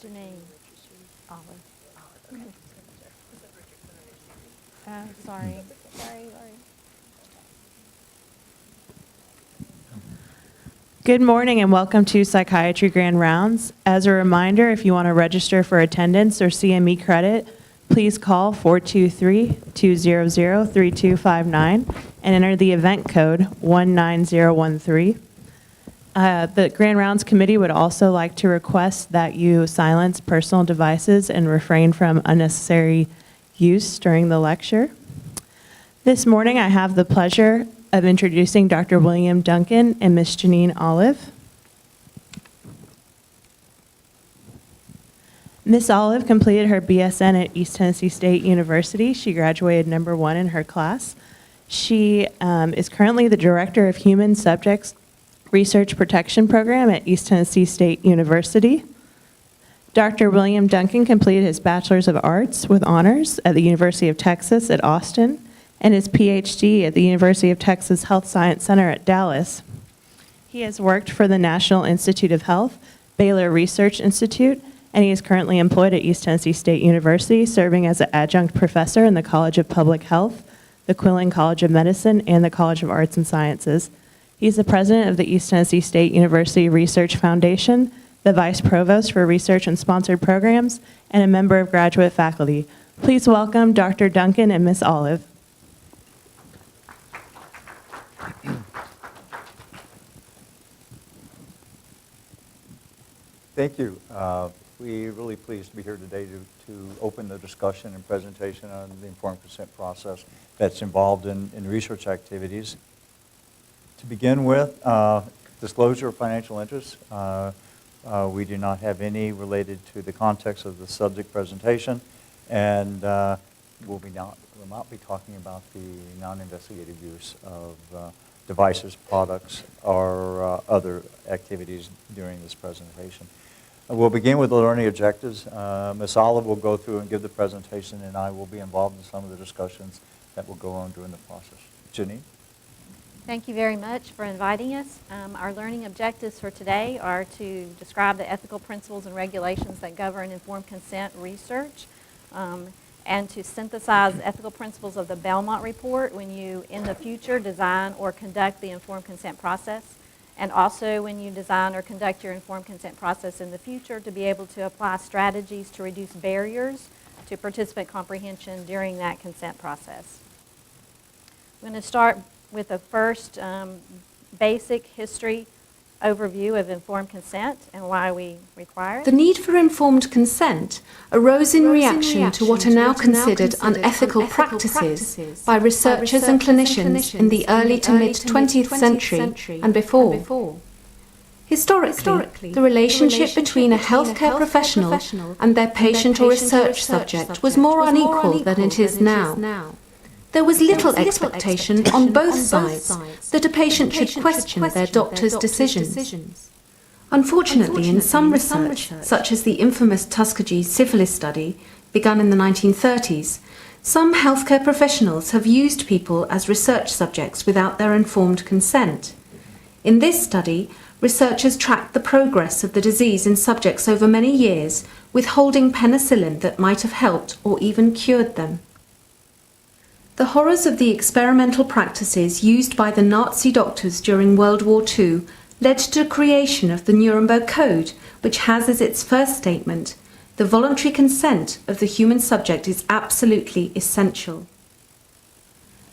Janine. Olive. Sorry. Good morning and welcome to Psychiatry Grand Rounds. As a reminder, if you want to register for attendance or CME credit, please call 423-200-3259 and enter the event code 19013. The Grand Rounds Committee would also like to request that you silence personal devices and refrain from unnecessary use during the lecture. This morning, I have the pleasure of introducing Dr. William Duncan and Ms. Janine Olive. Ms. Olive completed her BSN at East Tennessee State University. She graduated #1 in her class. She is currently the Director of Human Subjects Research Protection Program at East Tennessee State University. Dr. William Duncan completed his Bachelor's of Arts with honors at the University of Texas at Austin and his PhD at the University of Texas Health Science Center at Dallas. He has worked for the National Institute of Health, Baylor Research Institute, and he is currently employed at East Tennessee State University, serving as an adjunct professor in the College of Public Health, the Quillen College of Medicine, and the College of Arts and Sciences. He's the president of the East Tennessee State University Research Foundation, the vice provost for research and sponsored programs, and a member of graduate faculty. Please welcome Dr. Duncan and Ms. Olive. Thank you. We're really pleased to be here today to open the discussion and presentation on the informed consent process that's involved in research activities. To begin with, disclosure of financial interests. We do not have any related to the context of the subject presentation, and we'll not be talking about the non-investigative use of devices, products, or other activities during this presentation. We'll begin with the learning objectives. Ms. Olive will go through and give the presentation, and I will be involved in some of the discussions that will go on during the process. Janine? Thank you very much for inviting us. Our learning objectives for today are to describe the ethical principles and regulations that govern informed consent research, and to synthesize ethical principles of the Belmont Report when you, in the future, design or conduct the informed consent process, and also when you design or conduct your informed consent process in the future, to be able to apply strategies to reduce barriers to participant comprehension during that consent process. I'm going to start with the first basic history overview of informed consent and why we require it. The need for informed consent arose in reaction to what are now considered unethical practices by researchers and clinicians in the early to mid-20th century and before. Historically, the relationship between a healthcare professional and their patient or research subject was more unequal than it is now. There was little expectation on both sides that a patient should question their doctor's decisions. Unfortunately, in some research, such as the infamous Tuskegee syphilis study, begun in the 1930s, some healthcare professionals have used people as research subjects without their informed consent. In this study, researchers tracked the progress of the disease in subjects over many years, withholding penicillin that might have helped or even cured them. The horrors of the experimental practices used by the Nazi doctors during World War II led to the creation of the Nuremberg Code, which has as its first statement, "The voluntary consent of the human subject is absolutely essential."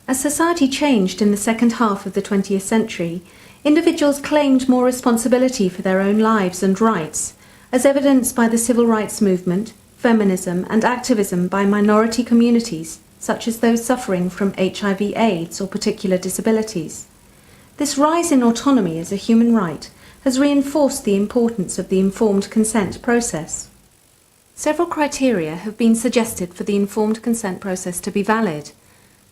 As society changed in the second half of the 20th century, individuals claimed more responsibility for their own lives and rights, as evidenced by the civil rights movement, feminism, and activism by minority communities, such as those suffering from HIV/AIDS or particular disabilities. This rise in autonomy as a human right has reinforced the importance of the informed consent process. Several criteria have been suggested for the informed consent process to be valid.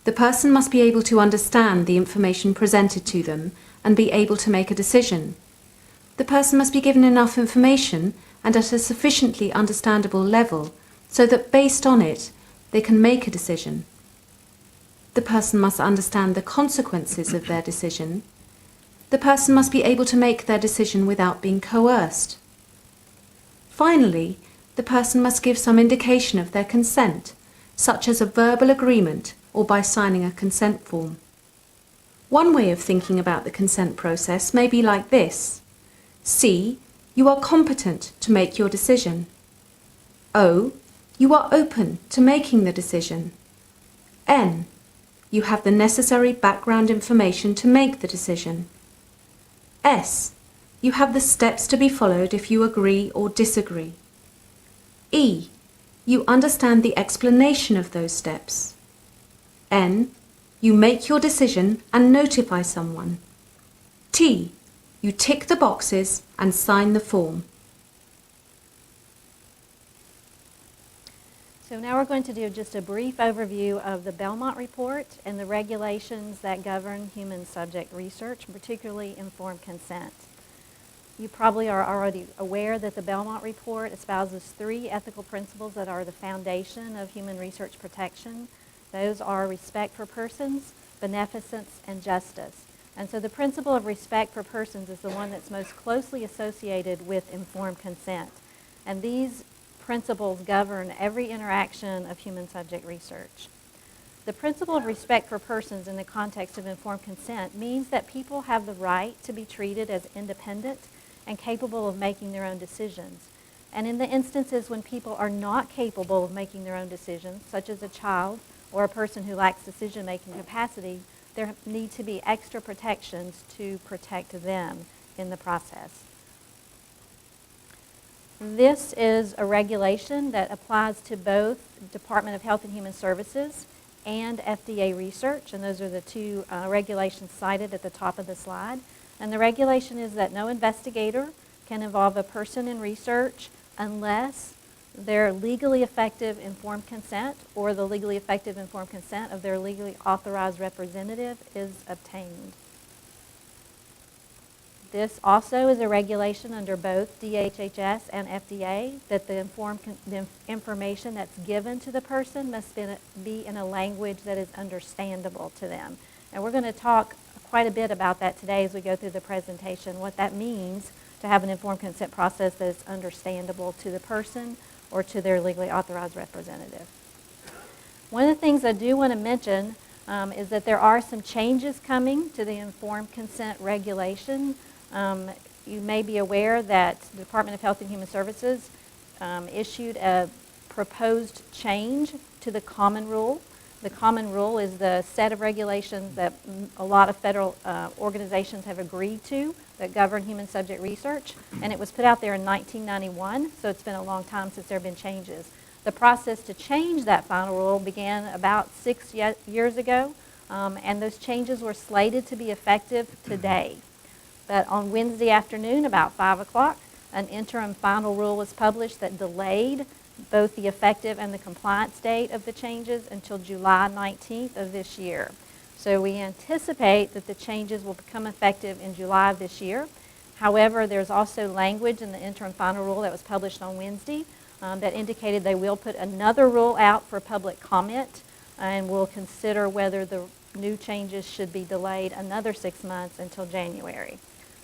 The person must be able to understand the information presented to them and be able to make a decision. The person must be given enough information and at a sufficiently understandable level so that based on it, they can make a decision. The person must understand the consequences of their decision. The person must be able to make their decision without being coerced. Finally, the person must give some indication of their consent, such as a verbal agreement or by signing a consent form. One way of thinking about the consent process may be like this. C. You are competent to make your decision. O. You are open to making the decision. N. You have the necessary background information to make the decision. S. You have the steps to be followed if you agree or disagree. E. You understand the explanation of those steps. N. You make your decision and notify someone. T. You tick the boxes and sign the form. So now we're going to do just a brief overview of the Belmont Report and the regulations that govern human subject research, particularly informed consent. You probably are already aware that the Belmont Report espouses 3 ethical principles that are the foundation of human research protection. Those are respect for persons, beneficence, and justice. And so the principle of respect for persons is the one that's most closely associated with informed consent. And these principles govern every interaction of human subject research. The principle of respect for persons in the context of informed consent means that people have the right to be treated as independent and capable of making their own decisions. And in the instances when people are not capable of making their own decisions, such as a child or a person who lacks decision-making capacity, there need to be extra protections to protect them in the process. This is a regulation that applies to both Department of Health and Human Services and FDA research, and those are the 2 regulations cited at the top of the slide. And the regulation is that no investigator can involve a person in research unless their legally effective informed consent or the legally effective informed consent of their legally authorized representative is obtained. This also is a regulation under both DHHS and FDA that the information that's given to the person must be in a language that is understandable to them. And we're going to talk quite a bit about that today as we go through the presentation, what that means to have an informed consent process that is understandable to the person or to their legally authorized representative. One of the things I do want to mention is that there are some changes coming to the informed consent regulation. You may be aware that the Department of Health and Human Services issued a proposed change to the common rule. The common rule is the set of regulations that a lot of federal organizations have agreed to that govern human subject research, and it was put out there in 1991, so it's been a long time since there have been changes. The process to change that final rule began about 6 years ago, and those changes were slated to be effective today. But on Wednesday afternoon, about 5 o'clock, an interim final rule was published that delayed both the effective and the compliance date of the changes until July 19th of this year. So we anticipate that the changes will become effective in July of this year. However, there's also language in the interim final rule that was published on Wednesday that indicated they will put another rule out for public comment and will consider whether the new changes should be delayed another 6 months until January.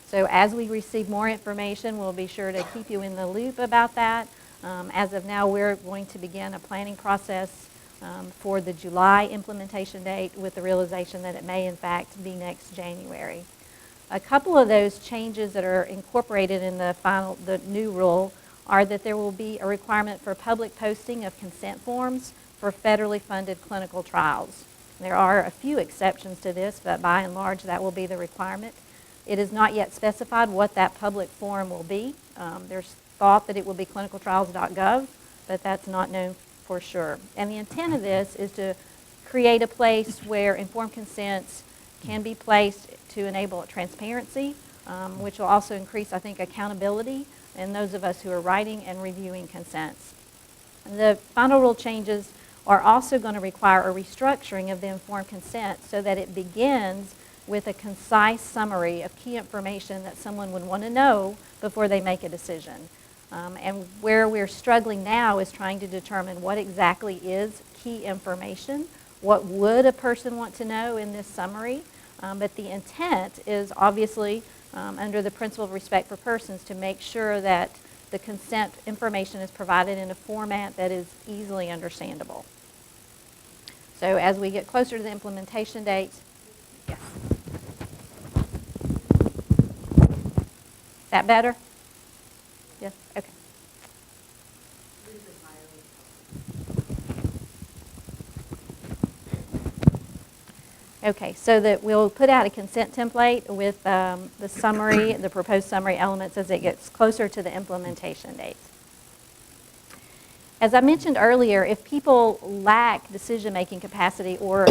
So as we receive more information, we'll be sure to keep you in the loop about that. As of now, we're going to begin a planning process for the July implementation date with the realization that it may in fact be next January. A couple of those changes that are incorporated in the new rule are that there will be a requirement for public posting of consent forms for federally funded clinical trials. There are a few exceptions to this, but by and large that will be the requirement. It is not yet specified what that public form will be. There's thought that it will be clinicaltrials.gov, but that's not known for sure. And the intent of this is to create a place where informed consents can be placed to enable transparency, which will also increase, I think, accountability in those of us who are writing and reviewing consents. The final rule changes are also going to require a restructuring of the informed consent so that it begins with a concise summary of key information that someone would want to know before they make a decision. And where we're struggling now is trying to determine what exactly is key information, what would a person want to know in this summary, but the intent is obviously under the principle of respect for persons to make sure that the consent information is provided in a format that is easily understandable. So as we get closer to the implementation date, yes. Is that better? Yes? Okay. Okay, so that we'll put out a consent template with the summary, the proposed summary elements as it gets closer to the implementation date. As I mentioned earlier, if people lack decision-making capacity or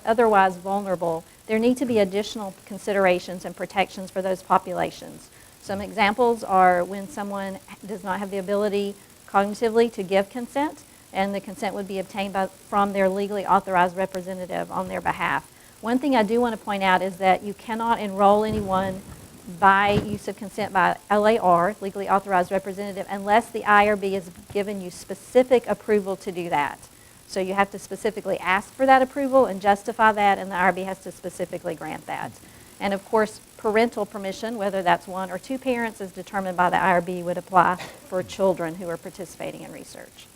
otherwise vulnerable, there need to be additional considerations and protections for those populations. Some examples are when someone does not have the ability cognitively to give consent, and the consent would be obtained from their legally authorized representative on their behalf. One thing I do want to point out is that you cannot enroll anyone by use of consent by LAR, legally authorized representative, unless the IRB has given you specific approval to do that. So you have to specifically ask for that approval and justify that, and the IRB has to specifically grant that. And of course, parental permission, whether that's one or two parents, is determined by the IRB, would apply for children who are participating in research.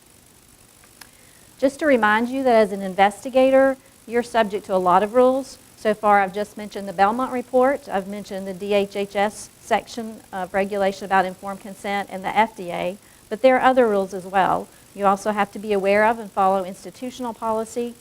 Just to remind you that as an investigator, you're subject to a lot of rules. So far, I've just mentioned the Belmont Report. I've mentioned the DHHS section of regulation about informed consent and the FDA, but there are other rules as well. You also have to be aware of and follow institutional policy,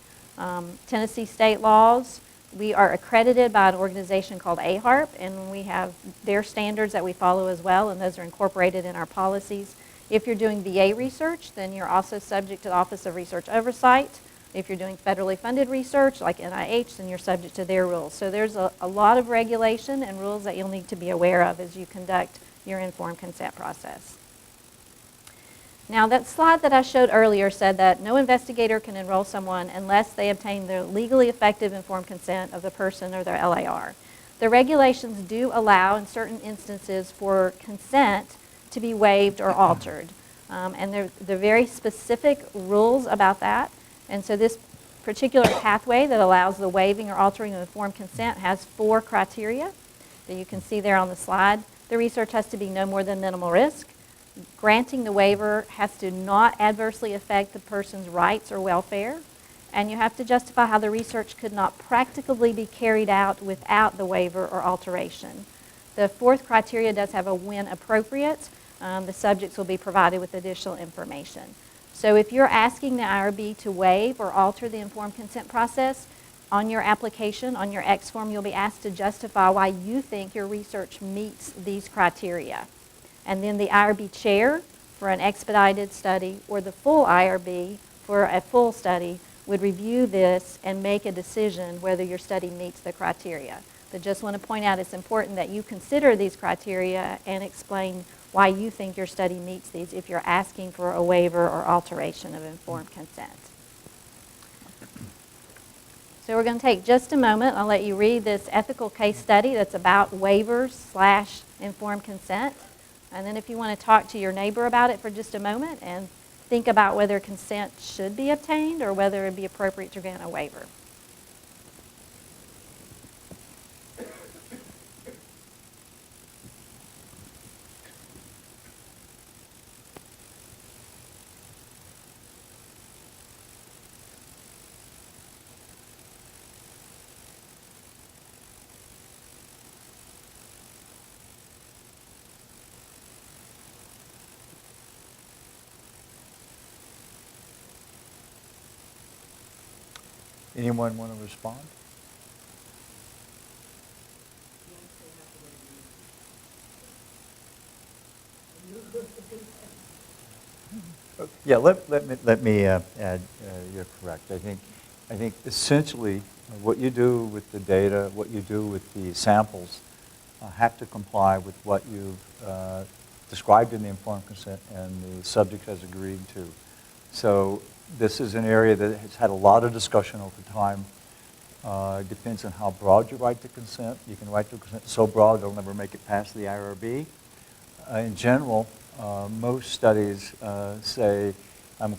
Tennessee state laws. We are accredited by an organization called AHARP, and we have their standards that we follow as well, and those are incorporated in our policies. If you're doing VA research, then you're also subject to the Office of Research Oversight. If you're doing federally funded research like NIH, then you're subject to their rules. So there's a lot of regulation and rules that you'll need to be aware of as you conduct your informed consent process. Now, that slide that I showed earlier said that no investigator can enroll someone unless they obtain the legally effective informed consent of the person or their LAR. The regulations do allow, in certain instances, for consent to be waived or altered. And there are very specific rules about that. And so this particular pathway that allows the waiving or altering of informed consent has 4 criteria that you can see there on the slide. The research has to be no more than minimal risk. Granting the waiver has to not adversely affect the person's rights or welfare. And you have to justify how the research could not practically be carried out without the waiver or alteration. The 4th criteria does have a when appropriate. The subjects will be provided with additional information. So if you're asking the IRB to waive or alter the informed consent process, on your application, on your X form, you'll be asked to justify why you think your research meets these criteria. And then the IRB chair for an expedited study or the full IRB for a full study would review this and make a decision whether your study meets the criteria. But just want to point out it's important that you consider these criteria and explain why you think your study meets these if you're asking for a waiver or alteration of informed consent. So we're going to take just a moment. I'll let you read this ethical case study that's about waivers / informed consent. And then if you want to talk to your neighbor about it for just a moment and think about whether consent should be obtained or whether it would be appropriate to grant a waiver. Anyone want to respond? Yeah, let me add, you're correct. I think essentially what you do with the data, what you do with the samples have to comply with what you've described in the informed consent and the subject has agreed to. So this is an area that has had a lot of discussion over time. It depends on how broad you write to consent. You can write to consent so broad it'll never make it past the IRB. In general, most studies say, I'm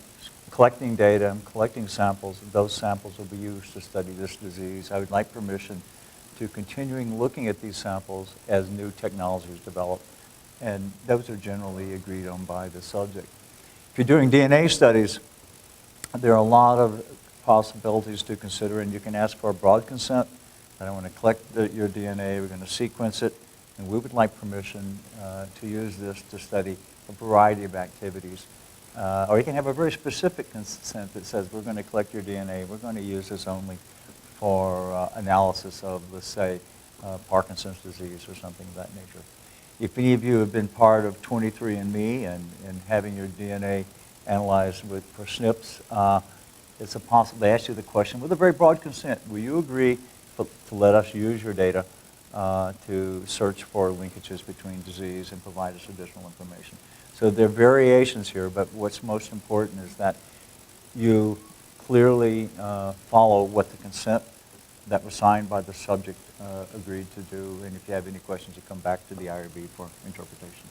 collecting data, I'm collecting samples, and those samples will be used to study this disease. I would like permission to continuing looking at these samples as new technologies develop And those are generally agreed on by the subject. If you're doing DNA studies, there are a lot of possibilities to consider, and you can ask for a broad consent. I don't want to collect your DNA, we're going to sequence it, and we would like permission to use this to study a variety of activities. Or you can have a very specific consent that says we're going to collect your DNA, we're going to use this only for analysis of, let's say, Parkinson's disease or something of that nature. If any of you have been part of 23andMe and having your DNA analyzed for SNPs, it's a possible, they ask you the question with a very broad consent, will you agree to let us use your data to search for linkages between disease and provide us additional information? So there are variations here, but what's most important is that you clearly follow what the consent that was signed by the subject agreed to do, and if you have any questions, you come back to the IRB for interpretation.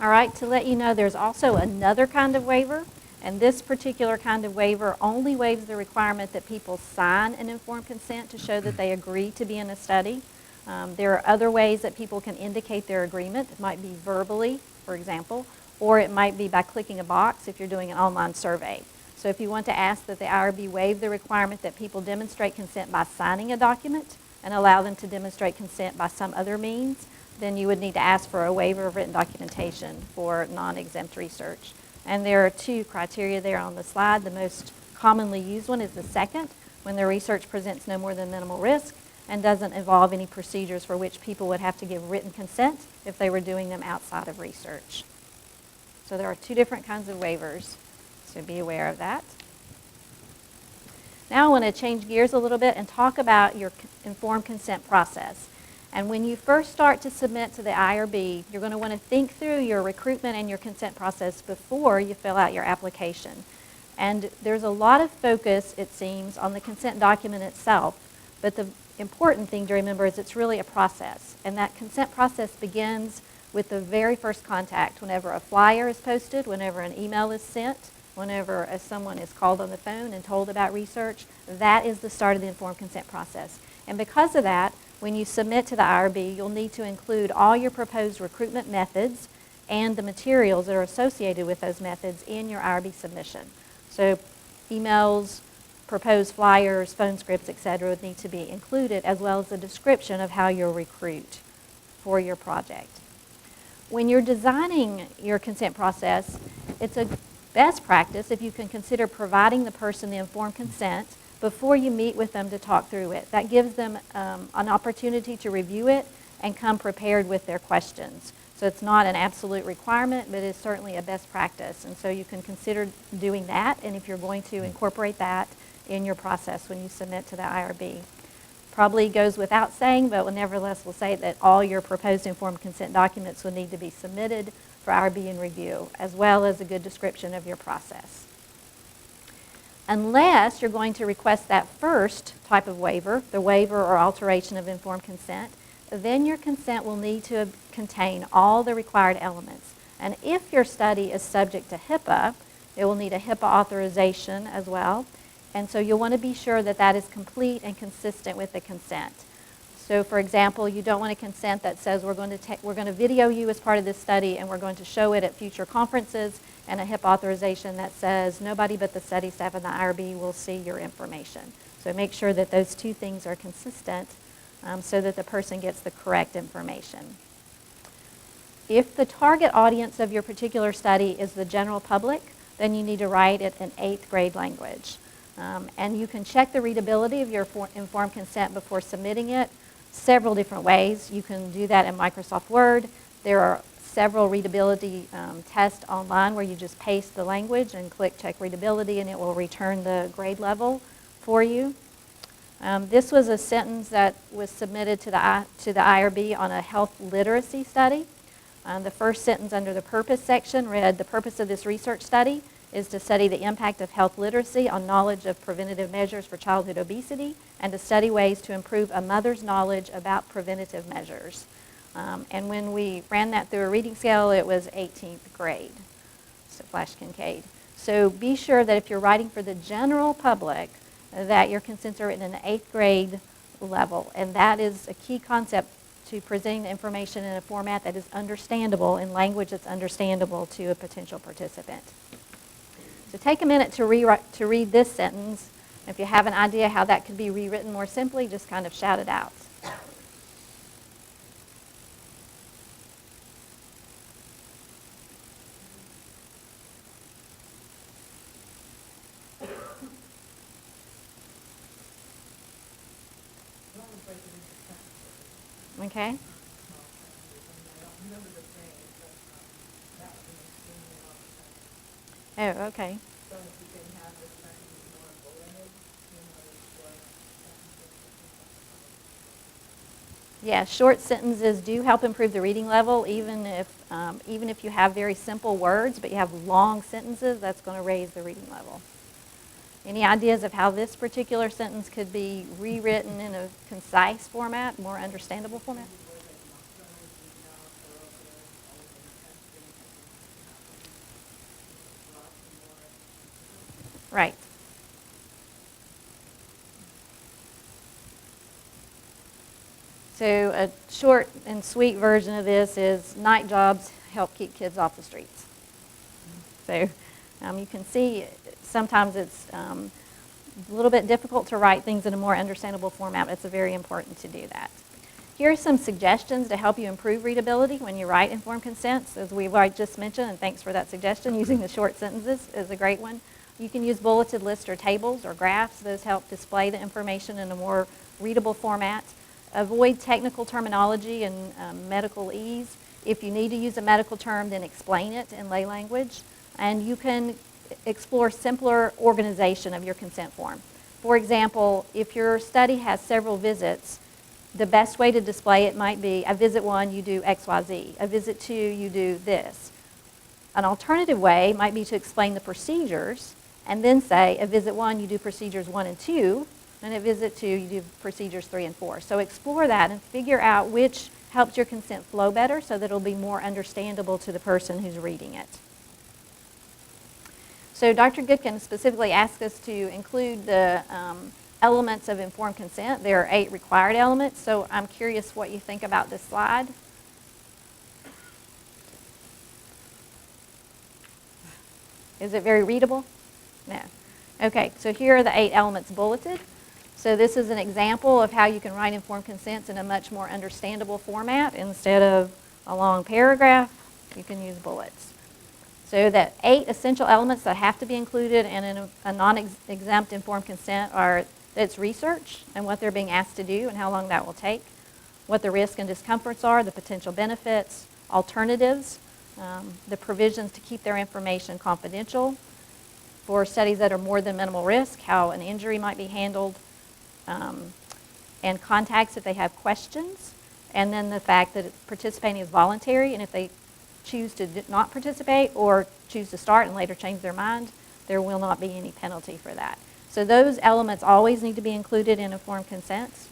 All right, to let you know, there's also another kind of waiver, and this particular kind of waiver only waives the requirement that people sign an informed consent to show that they agree to be in a study. There are other ways that people can indicate their agreement. It might be verbally, for example, or it might be by clicking a box if you're doing an online survey. So if you want to ask that the IRB waive the requirement that people demonstrate consent by signing a document and allow them to demonstrate consent by some other means, then you would need to ask for a waiver of written documentation for non-exempt research. And there are two criteria there on the slide. The most commonly used one is the second, when the research presents no more than minimal risk and doesn't involve any procedures for which people would have to give written consent if they were doing them outside of research. So there are two different kinds of waivers, so be aware of that. Now I want to change gears a little bit and talk about your informed consent process. And when you first start to submit to the IRB, you're going to want to think through your recruitment and your consent process before you fill out your application. And there's a lot of focus, it seems, on the consent document itself, but the important thing to remember is it's really a process. And that consent process begins with the very first contact, whenever a flyer is posted, whenever an email is sent, whenever someone is called on the phone and told about research. That is the start of the informed consent process. And because of that, when you submit to the IRB, you'll need to include all your proposed recruitment methods and the materials that are associated with those methods in your IRB submission. So emails, proposed flyers, phone scripts, etc. would need to be included, as well as a description of how you'll recruit for your project. When you're designing your consent process, it's a best practice if you can consider providing the person the informed consent before you meet with them to talk through it. That gives them an opportunity to review it and come prepared with their questions. So it's not an absolute requirement, but it's certainly a best practice. And so you can consider doing that, and if you're going to incorporate that in your process when you submit to the IRB. Probably goes without saying, but nevertheless we'll say that all your proposed informed consent documents will need to be submitted for IRB and review, as well as a good description of your process. Unless you're going to request that first type of waiver, the waiver or alteration of informed consent, then your consent will need to contain all the required elements. And if your study is subject to HIPAA, it will need a HIPAA authorization as well. And so you'll want to be sure that that is complete and consistent with the consent. So for example, you don't want a consent that says we're going to video you as part of this study and we're going to show it at future conferences, and a HIPAA authorization that says nobody but the study staff and the IRB will see your information. So make sure that those two things are consistent so that the person gets the correct information. If the target audience of your particular study is the general public, then you need to write it in 8th grade language. And you can check the readability of your informed consent before submitting it several different ways. You can do that in Microsoft Word. There are several readability tests online where you just paste the language and click check readability, and it will return the grade level for you. This was a sentence that was submitted to the IRB on a health literacy study. The first sentence under the purpose section read, "The purpose of this research study is to study the impact of health literacy on knowledge of preventative measures for childhood obesity and to study ways to improve a mother's knowledge about preventative measures." And when we ran that through a reading scale, it was 18th grade, so Flash Kincaid. So be sure that if you're writing for the general public, that your consents are written in the 8th grade level. And that is a key concept to presenting the information in a format that is understandable, in language that's understandable to a potential participant. So take a minute to read this sentence. If you have an idea how that could be rewritten more simply, just kind of shout it out. Okay? Oh, okay. Yeah, short sentences do help improve the reading level, even if you have very simple words, but you have long sentences, that's going to raise the reading level. Any ideas of how this particular sentence could be rewritten in a concise format, more understandable format? Right. So a short and sweet version of this is night jobs help keep kids off the streets. So you can see sometimes it's a little bit difficult to write things in a more understandable format, but it's very important to do that. Here are some suggestions to help you improve readability when you write informed consents, as we've already just mentioned, and thanks for that suggestion. Using the short sentences is a great one. You can use bulleted lists or tables or graphs. Those help display the information in a more readable format. Avoid technical terminology and medical ease. If you need to use a medical term, then explain it in lay language. And you can explore simpler organization of your consent form. For example, if your study has several visits, the best way to display it might be, a visit 1, you do X, Y, Z. A visit 2, you do this. An alternative way might be to explain the procedures and then say, at visit 1, you do procedures 1 and 2, and at visit 2, you do procedures 3 and 4. So explore that and figure out which helps your consent flow better so that it'll be more understandable to the person who's reading it. So Dr. Goodkin specifically asked us to include the elements of informed consent. There are 8 required elements, so I'm curious what you think about this slide. Is it very readable? No. Okay, so here are the 8 elements bulleted. So this is an example of how you can write informed consents in a much more understandable format. Instead of a long paragraph, you can use bullets. So the 8 essential elements that have to be included in a non-exempt informed consent are its research and what they're being asked to do and how long that will take, what the risks and discomforts are, the potential benefits, alternatives, the provisions to keep their information confidential, for studies that are more than minimal risk, how an injury might be handled, and contacts if they have questions, and then the fact that participating is voluntary, and if they choose to not participate or choose to start and later change their mind, there will not be any penalty for that. So those elements always need to be included in informed consents.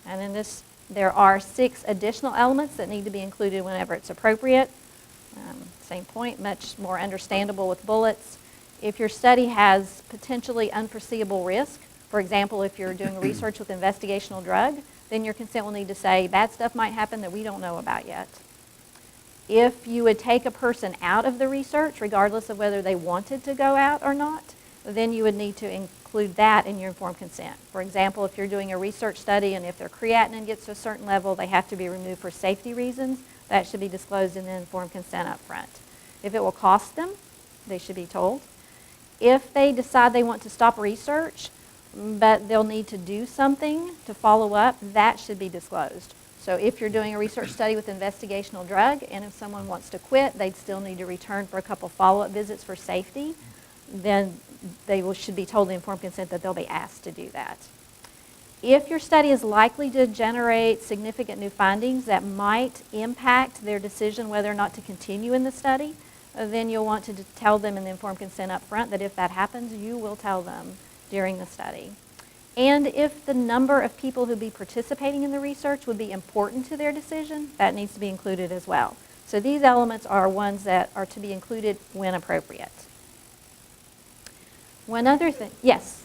And then there are 6 additional elements that need to be included whenever it's appropriate. Same point, much more understandable with bullets. If your study has potentially unforeseeable risk, for example, if you're doing research with investigational drug, then your consent will need to say bad stuff might happen that we don't know about yet. If you would take a person out of the research, regardless of whether they wanted to go out or not, then you would need to include that in your informed consent. For example, if you're doing a research study and if their creatinine gets to a certain level, they have to be removed for safety reasons, that should be disclosed in the informed consent up front. If it will cost them, they should be told. If they decide they want to stop research, but they'll need to do something to follow up, that should be disclosed. So if you're doing a research study with investigational drug, and if someone wants to quit, they'd still need to return for a couple follow-up visits for safety, then they should be told in informed consent that they'll be asked to do that. If your study is likely to generate significant new findings that might impact their decision whether or not to continue in the study, then you'll want to tell them in the informed consent up front that if that happens, you will tell them during the study. And if the number of people who be participating in the research would be important to their decision, that needs to be included as well. So these elements are ones that are to be included when appropriate. One other thing, yes?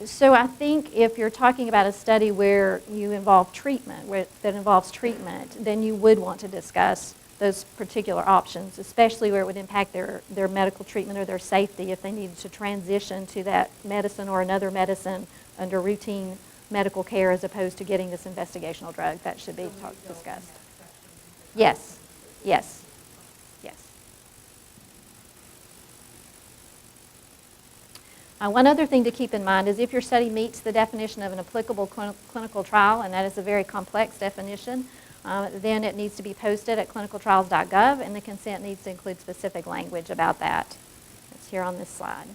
So I think if you're talking about a study where you involve treatment, that involves treatment, then you would want to discuss those particular options, especially where it would impact their medical treatment or their safety if they needed to transition to that medicine or another medicine under routine medical care as opposed to getting this investigational drug. That should be discussed. Yes, yes, yes. One other thing to keep in mind is if your study meets the definition of an applicable clinical trial, and that is a very complex definition, then it needs to be posted at clinicaltrials.gov, and the consent needs to include specific language about that. It's here on this slide.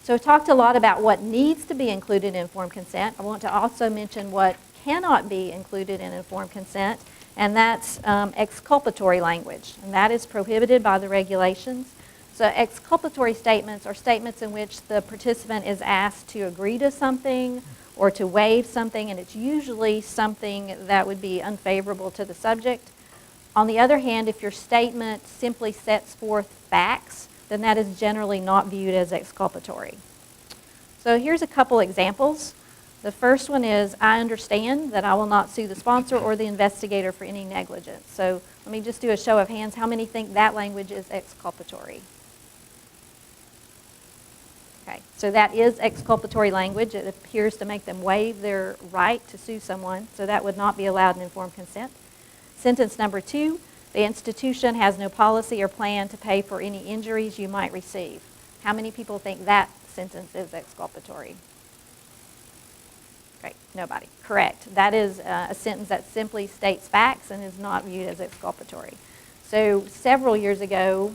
So we've talked a lot about what needs to be included in informed consent. I want to also mention what cannot be included in informed consent, and that's exculpatory language, and that is prohibited by the regulations. So exculpatory statements are statements in which the participant is asked to agree to something or to waive something, and it's usually something that would be unfavorable to the subject. On the other hand, if your statement simply sets forth facts, then that is generally not viewed as exculpatory. So here's a couple examples. The first one is, I understand that I will not sue the sponsor or the investigator for any negligence. So let me just do a show of hands. How many think that language is exculpatory? Okay, so that is exculpatory language. It appears to make them waive their right to sue someone, so that would not be allowed in informed consent. Sentence number 2, the institution has no policy or plan to pay for any injuries you might receive. How many people think that sentence is exculpatory? Okay, nobody. Correct. That is a sentence that simply states facts and is not viewed as exculpatory. So several years ago,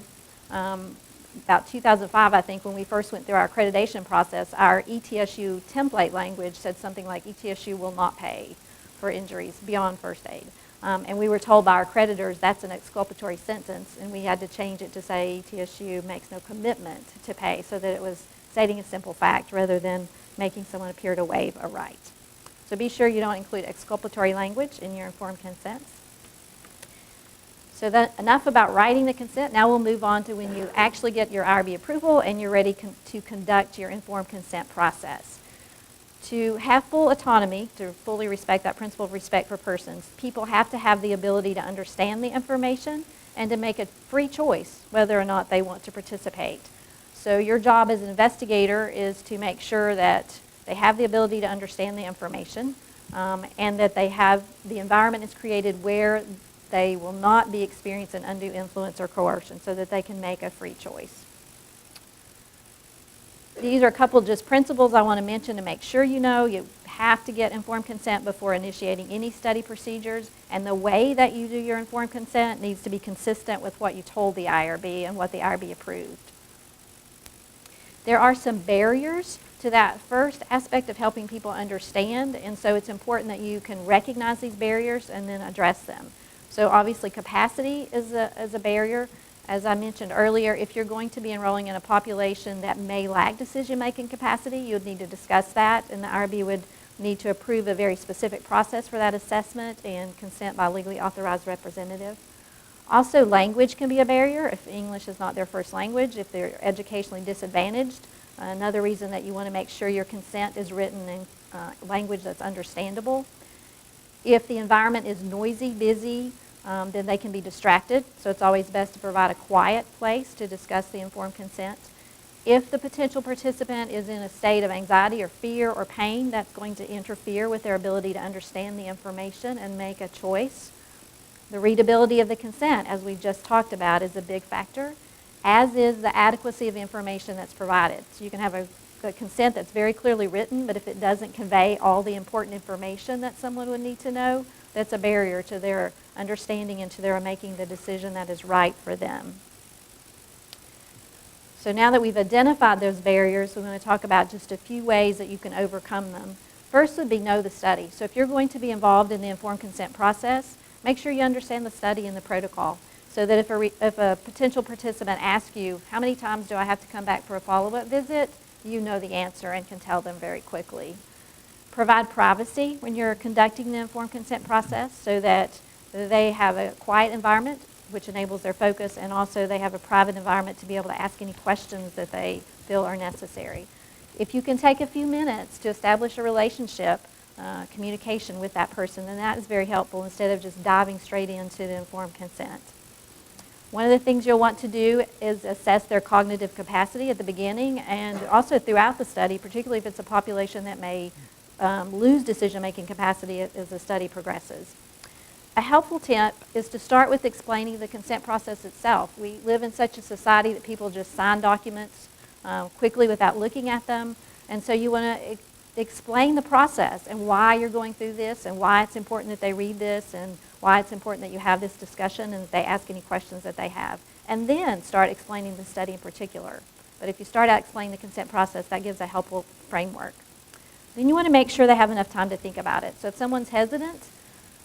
about 2005, I think, when we first went through our accreditation process, our ETSU template language said something like ETSU will not pay for injuries beyond first aid. And we were told by our accreditors that's an exculpatory sentence, and we had to change it to say ETSU makes no commitment to pay, so that it was stating a simple fact rather than making someone appear to waive a right. So be sure you don't include exculpatory language in your informed consents. So that enough about writing the consent. Now we'll move on to when you actually get your IRB approval and you're ready to conduct your informed consent process. To have full autonomy, to fully respect that principle of respect for persons, people have to have the ability to understand the information and to make a free choice whether or not they want to participate. So your job as an investigator is to make sure that they have the ability to understand the information and that they have the environment is created where they will not be experiencing undue influence or coercion so that they can make a free choice. These are a couple just principles I want to mention to make sure you know. You have to get informed consent before initiating any study procedures, and the way that you do your informed consent needs to be consistent with what you told the IRB and what the IRB approved. There are some barriers to that first aspect of helping people understand, and so it's important that you can recognize these barriers and then address them. So obviously capacity is a barrier. As I mentioned earlier, if you're going to be enrolling in a population that may lack decision-making capacity, you would need to discuss that, and the IRB would need to approve a very specific process for that assessment and consent by a legally authorized representative. Also, language can be a barrier if English is not their first language, if they're educationally disadvantaged. Another reason that you want to make sure your consent is written in language that's understandable. If the environment is noisy, busy, then they can be distracted, so it's always best to provide a quiet place to discuss the informed consent. If the potential participant is in a state of anxiety or fear or pain, that's going to interfere with their ability to understand the information and make a choice. The readability of the consent, as we just talked about, is a big factor, as is the adequacy of the information that's provided. So you can have a consent that's very clearly written, but if it doesn't convey all the important information that someone would need to know, that's a barrier to their understanding and to their making the decision that is right for them. So now that we've identified those barriers, we're going to talk about just a few ways that you can overcome them. First would be know the study. So if you're going to be involved in the informed consent process, make sure you understand the study and the protocol, so that if a potential participant asks you, how many times do I have to come back for a follow-up visit, you know the answer and can tell them very quickly. Provide privacy when you're conducting the informed consent process so that they have a quiet environment which enables their focus, and also they have a private environment to be able to ask any questions that they feel are necessary. If you can take a few minutes to establish a relationship, communication with that person, then that is very helpful instead of just diving straight into the informed consent. One of the things you'll want to do is assess their cognitive capacity at the beginning and also throughout the study, particularly if it's a population that may lose decision-making capacity as the study progresses. A helpful tip is to start with explaining the consent process itself. We live in such a society that people just sign documents quickly without looking at them, and so you want to explain the process and why you're going through this and why it's important that they read this and why it's important that you have this discussion and that they ask any questions that they have. And then start explaining the study in particular. But if you start out explaining the consent process, that gives a helpful framework. Then you want to make sure they have enough time to think about it. So if someone's hesitant,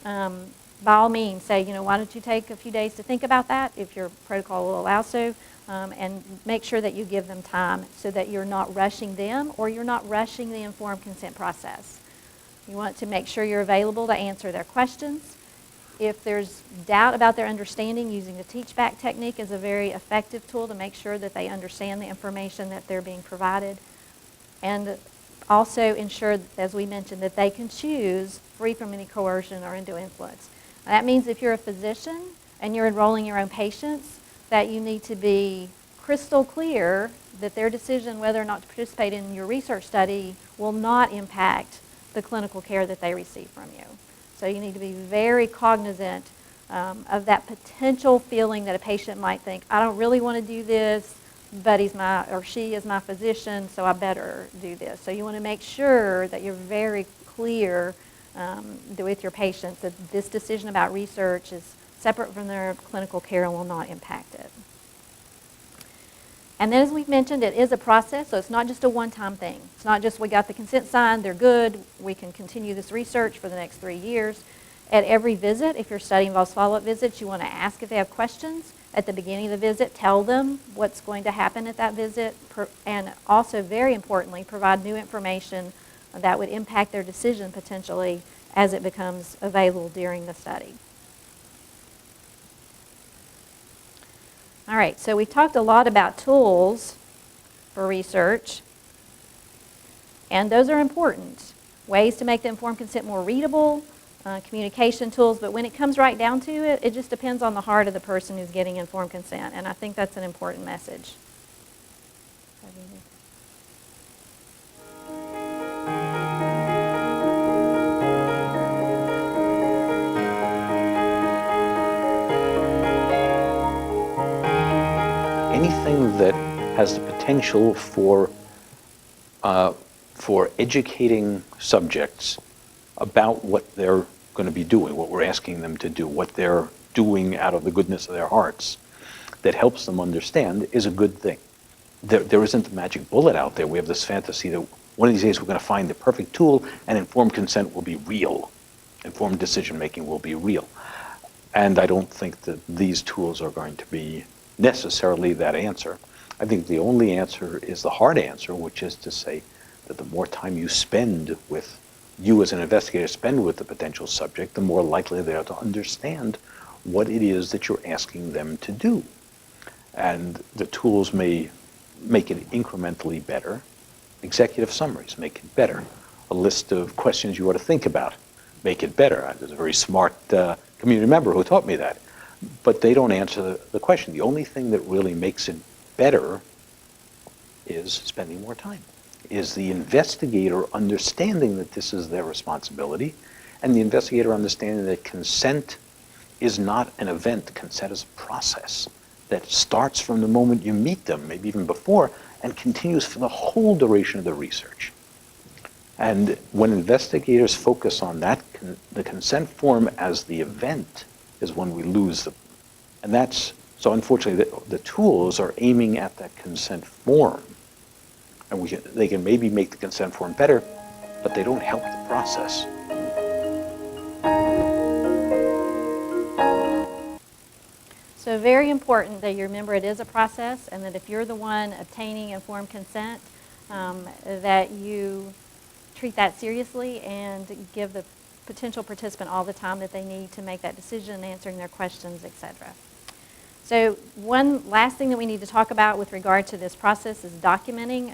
by all means say, why don't you take a few days to think about that if your protocol will allow so. And make sure that you give them time so that you're not rushing them or you're not rushing the informed consent process. You want to make sure you're available to answer their questions. If there's doubt about their understanding, using the teach-back technique is a very effective tool to make sure that they understand the information that they're being provided. And also ensure, as we mentioned, that they can choose free from any coercion or undue influence. Now, that means if you're a physician and you're enrolling your own patients, that you need to be crystal clear that their decision whether or not to participate in your research study will not impact the clinical care that they receive from you. So you need to be very cognizant of that potential feeling that a patient might think, I don't really want to do this, but he's or she is my physician, so I better do this. So you want to make sure that you're very clear with your patients that this decision about research is separate from their clinical care and will not impact it. And then as we've mentioned, it is a process, so it's not just a one-time thing. It's not just we got the consent signed, they're good, we can continue this research for the next 3 years. At every visit, if your study involves follow-up visits, you want to ask if they have questions. At the beginning of the visit, tell them what's going to happen at that visit, and also, very importantly, provide new information that would impact their decision potentially as it becomes available during the study. All right, so we've talked a lot about tools for research, and those are important. Ways to make the informed consent more readable, communication tools, but when it comes right down to it, it just depends on the heart of the person who's getting informed consent, and I think that's an important message. Anything that has the potential for educating subjects about what they're going to be doing, what we're asking them to do, what they're doing out of the goodness of their hearts, that helps them understand is a good thing. There isn't a magic bullet out there. We have this fantasy that one of these days we're going to find the perfect tool and informed consent will be real. Informed decision-making will be real. And I don't think that these tools are going to be necessarily that answer. I think the only answer is the hard answer, which is to say that the more time you spend with, you as an investigator spend with the potential subject, the more likely they are to understand what it is that you're asking them to do. And the tools may make it incrementally better. Executive summaries make it better. A list of questions you ought to think about make it better. There's a very smart community member who taught me that. But they don't answer the question. The only thing that really makes it better is spending more time, is the investigator understanding that this is their responsibility, and the investigator understanding that consent is not an event. Consent is a process that starts from the moment you meet them, maybe even before, and continues for the whole duration of the research. And when investigators focus on that, the consent form as the event is when we lose them. And that's, so unfortunately, the tools are aiming at that consent form. And they can maybe make the consent form better, but they don't help the process. So very important that you remember it is a process, and that if you're the one obtaining informed consent, that you treat that seriously and give the potential participant all the time that they need to make that decision, answering their questions, etc. So one last thing that we need to talk about with regard to this process is documenting.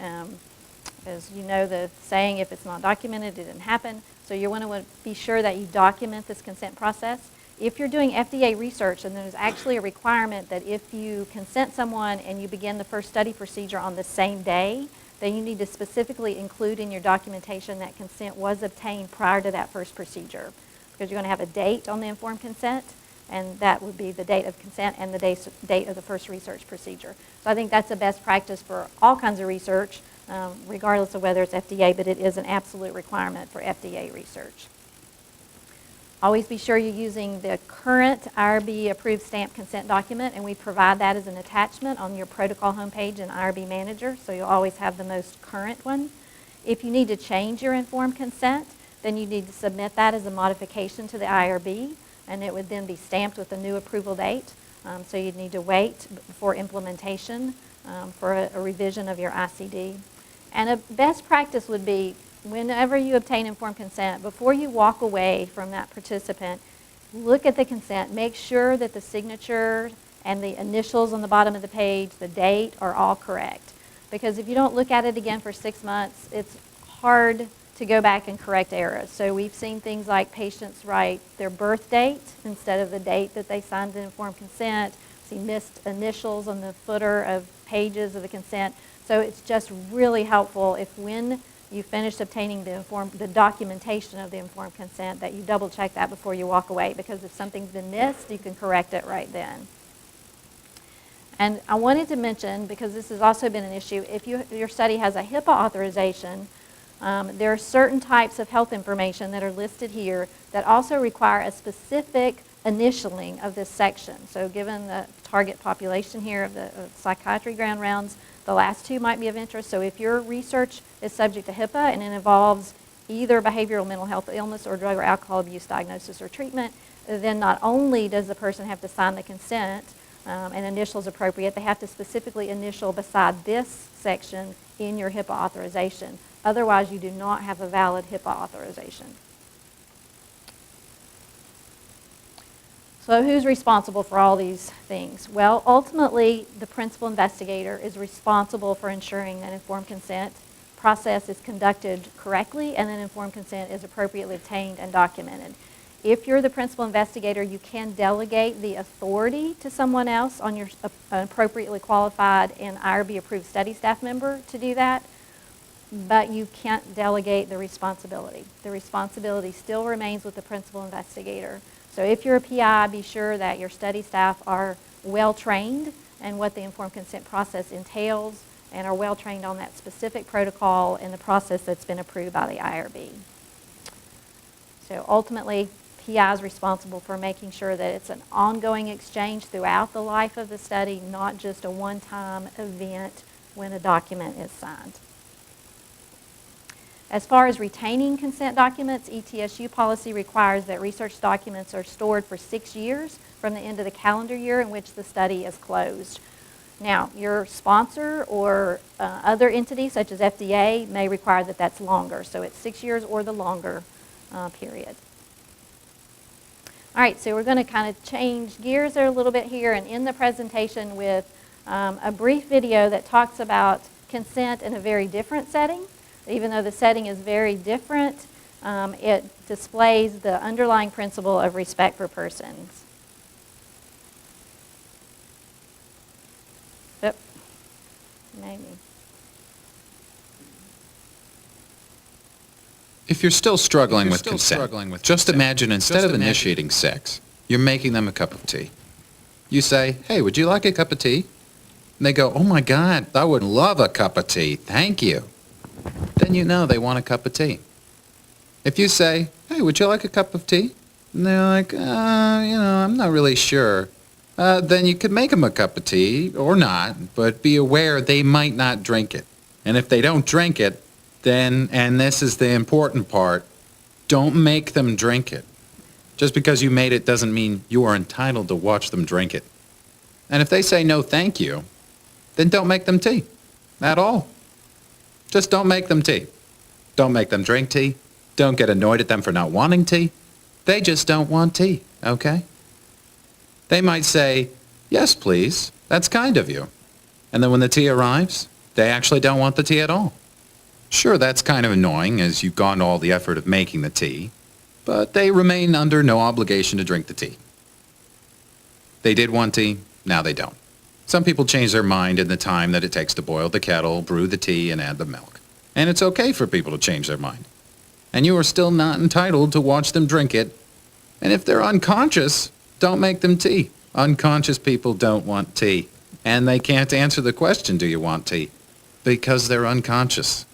As you know, the saying, if it's not documented, it didn't happen. So you want to be sure that you document this consent process. If you're doing FDA research, and there's actually a requirement that if you consent someone and you begin the first study procedure on the same day, then you need to specifically include in your documentation that consent was obtained prior to that first procedure. Because you're going to have a date on the informed consent, and that would be the date of consent and the date of the first research procedure. So I think that's a best practice for all kinds of research, regardless of whether it's FDA, but it is an absolute requirement for FDA research. Always be sure you're using the current IRB approved stamped consent document, and we provide that as an attachment on your protocol homepage in IRB Manager, so you'll always have the most current one. If you need to change your informed consent, then you need to submit that as a modification to the IRB, and it would then be stamped with a new approval date. So you'd need to wait before implementation for a revision of your ICD. And a best practice would be, whenever you obtain informed consent, before you walk away from that participant, look at the consent, make sure that the signature and the initials on the bottom of the page, the date, are all correct. Because if you don't look at it again for 6 months, it's hard to go back and correct errors. So we've seen things like patients write their birth date instead of the date that they signed the informed consent, see missed initials on the footer of pages of the consent. So it's just really helpful if when you finish obtaining the documentation of the informed consent that you double check that before you walk away, because if something's been missed, you can correct it right then. And I wanted to mention, because this has also been an issue, if your study has a HIPAA authorization, there are certain types of health information that are listed here that also require a specific initialing of this section. So given the target population here of the psychiatry ground rounds, the last two might be of interest. So if your research is subject to HIPAA and it involves either behavioral mental health illness or drug or alcohol abuse diagnosis or treatment, then not only does the person have to sign the consent and initials appropriate, they have to specifically initial beside this section in your HIPAA authorization. Otherwise, you do not have a valid HIPAA authorization. So who's responsible for all these things? Well, ultimately, the principal investigator is responsible for ensuring that informed consent process is conducted correctly and that informed consent is appropriately obtained and documented. If you're the principal investigator, you can delegate the authority to someone else on your appropriately qualified and IRB-approved study staff member to do that, but you can't delegate the responsibility. The responsibility still remains with the principal investigator. So if you're a PI, be sure that your study staff are well-trained and what the informed consent process entails and are well-trained on that specific protocol and the process that's been approved by the IRB. So ultimately, PI is responsible for making sure that it's an ongoing exchange throughout the life of the study, not just a one-time event when a document is signed. As far as retaining consent documents, ETSU policy requires that research documents are stored for 6 years from the end of the calendar year in which the study is closed. Now, your sponsor or other entities such as FDA may require that that's longer, so it's 6 years or the longer period. All right, so we're going to kind of change gears a little bit here and end the presentation with a brief video that talks about consent in a very different setting. Even though the setting is very different, it displays the underlying principle of respect for persons. Yep. Maybe. If you're still struggling with consent, just imagine instead of initiating sex, you're making them a cup of tea. You say, "Hey, would you like a cup of tea?" And they go, "Oh my God, I would love a cup of tea, thank you." Then you know they want a cup of tea. If you say, "Hey, would you like a cup of tea?" And they're like, I'm not really sure. Then you could make them a cup of tea, or not, but be aware they might not drink it. And if they don't drink it, then, and this is the important part, don't make them drink it. Just because you made it doesn't mean you are entitled to watch them drink it. And if they say no thank you, then don't make them tea at all. Just don't make them tea. Don't make them drink tea. Don't get annoyed at them for not wanting tea. They just don't want tea, okay? They might say, Yes, please. That's kind of you. And then when the tea arrives, they actually don't want the tea at all. Sure, that's kind of annoying as you've gone to all the effort of making the tea, but they remain under no obligation to drink the tea. They did want tea, now they don't. Some people change their mind in the time that it takes to boil the kettle, brew the tea, and add the milk. And it's okay for people to change their mind. And you are still not entitled to watch them drink it. And if they're unconscious, don't make them tea. Unconscious people don't want tea. And they can't answer the question, do you want tea? Because they're unconscious.